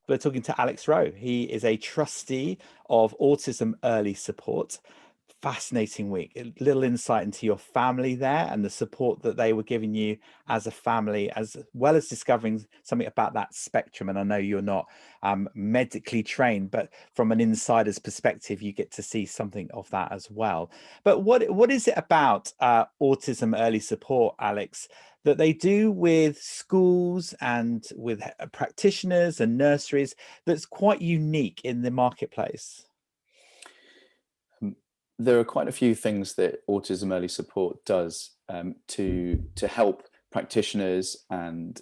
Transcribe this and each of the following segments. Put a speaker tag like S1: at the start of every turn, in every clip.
S1: We're talking to Alex Rowe. He is a trustee of Autism Early Support. Fascinating week. A little insight into your family there and the support that they were giving you as a family, as well as discovering something about that spectrum. And I know you're not medically trained, but from an insider's perspective, you get to see something of that as well. But what is it about Autism Early Support, Alex, that they do with schools and with practitioners and nurseries that's quite unique in the marketplace?
S2: There are quite a few things that Autism Early Support does to help practitioners and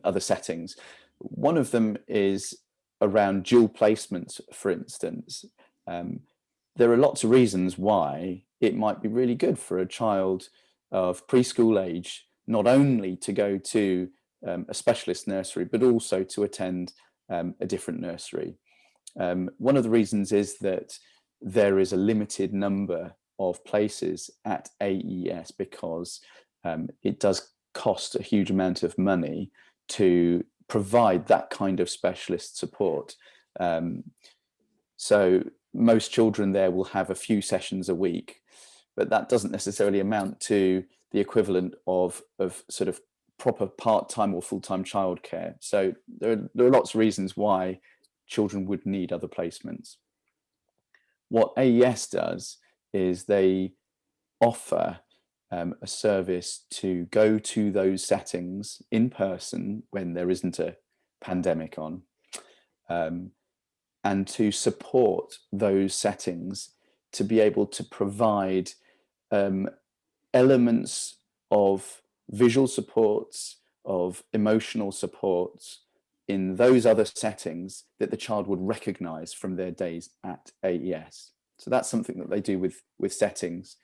S2: other settings. One of them is around dual placements, for instance. There are lots of reasons why it might be really good for a child of preschool age not only to go to a specialist nursery, but also to attend a different nursery. One of the reasons is that there is a limited number of places at AES because it does cost a huge amount of money to provide that kind of specialist support. So most children there will have a few sessions a week, but that doesn't necessarily amount to the equivalent of sort of proper part-time or full-time childcare. So there are lots of reasons why children would need other placements. What AES does is they offer a service to go to those settings in person when there isn't a pandemic on, and to support those settings to be able to provide elements of visual supports, of emotional supports in those other settings that the child would recognize from their days at AES. So that's something that they do with settings.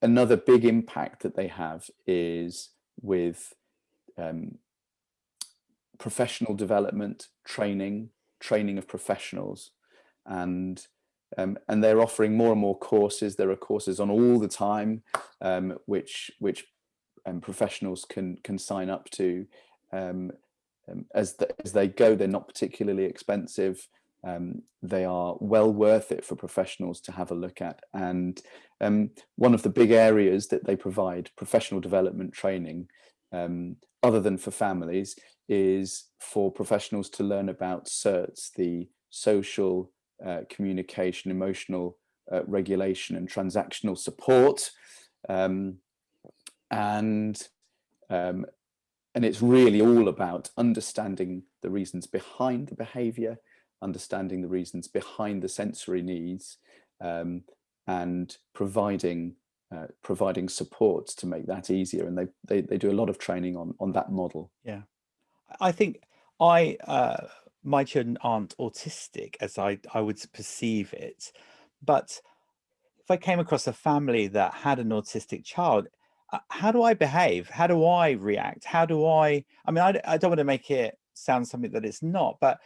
S2: Another big impact that they have is with professional development, training of professionals, and they're offering more and more courses. There are courses on all the time, which professionals can sign up to. As they go, they're not particularly expensive. They are well worth it for professionals to have a look at. And one of the big areas that they provide professional development training, other than for families, is for professionals to learn about CERTs, the social communication, emotional regulation and transactional support. And it's really all about understanding the reasons behind the behavior, understanding the reasons behind the sensory needs, and providing supports to make that easier. And they do a lot of training on that model.
S1: Yeah, I think my children aren't autistic as I would perceive it, but if I came across a family that had an autistic child, how do I behave? How do I react? How do I mean, I don't want to make it sound something that it's not, but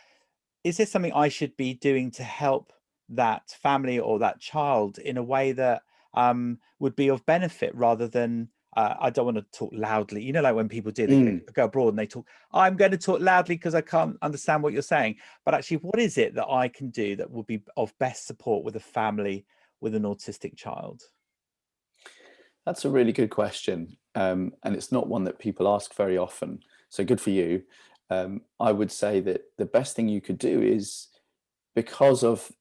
S1: is there something I should be doing to help that family or that child in a way that would be of benefit rather than I don't want to talk loudly. You know, like when people do, they go abroad and they talk, I'm going to talk loudly because I can't understand what you're saying. But actually, what is it that I can do that would be of best support with a family with an autistic child?
S2: That's a really good question. And it's not one that people ask very often. So good for you. I would say that the best thing you could do is, because of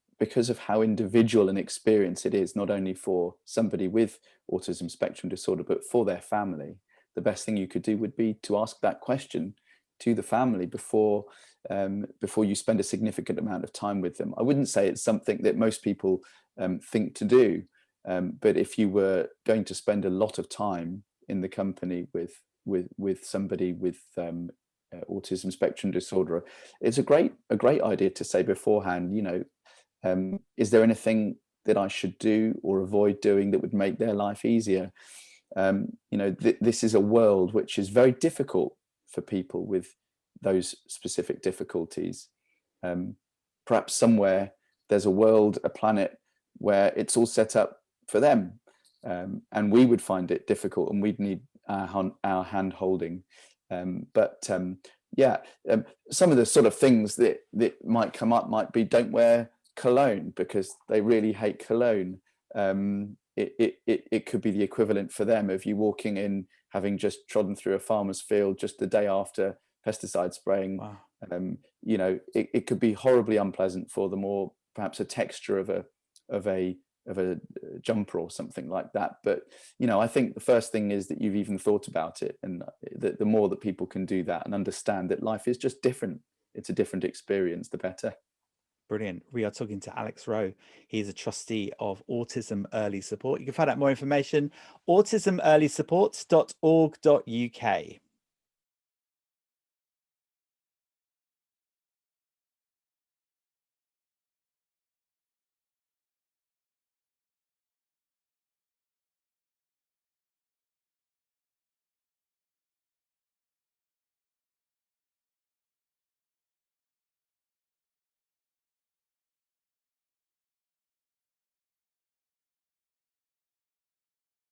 S2: how individual an experience it is, not only for somebody with autism spectrum disorder, but for their family, the best thing you could do would be to ask that question to the family before you spend a significant amount of time with them. I wouldn't say it's something that most people think to do, but if you were going to spend a lot of time in the company with somebody with autism spectrum disorder, it's a great idea to say beforehand, you know, is there anything that I should do or avoid doing that would make their life easier? You know, this is a world which is very difficult for people with those specific difficulties. Perhaps somewhere there's a world, a planet where it's all set up for them, and we would find it difficult and we'd need our hand holding. But Yeah, some of the sort of things that might come up might be, don't wear cologne because they really hate cologne. It could be the equivalent for them of you walking in having just trodden through a farmer's field just the day after pesticide spraying.
S1: Wow.
S2: It could be horribly unpleasant for them, or perhaps a texture of a of a jumper or something like that. But I think the first thing is that you've even thought about it, and the more that people can do that and understand that life is just different, it's a different experience, the better.
S1: Brilliant. We are talking to Alex Rowe. He's a trustee of Autism Early Support. You can find out more information, autismearlysupport.org.uk.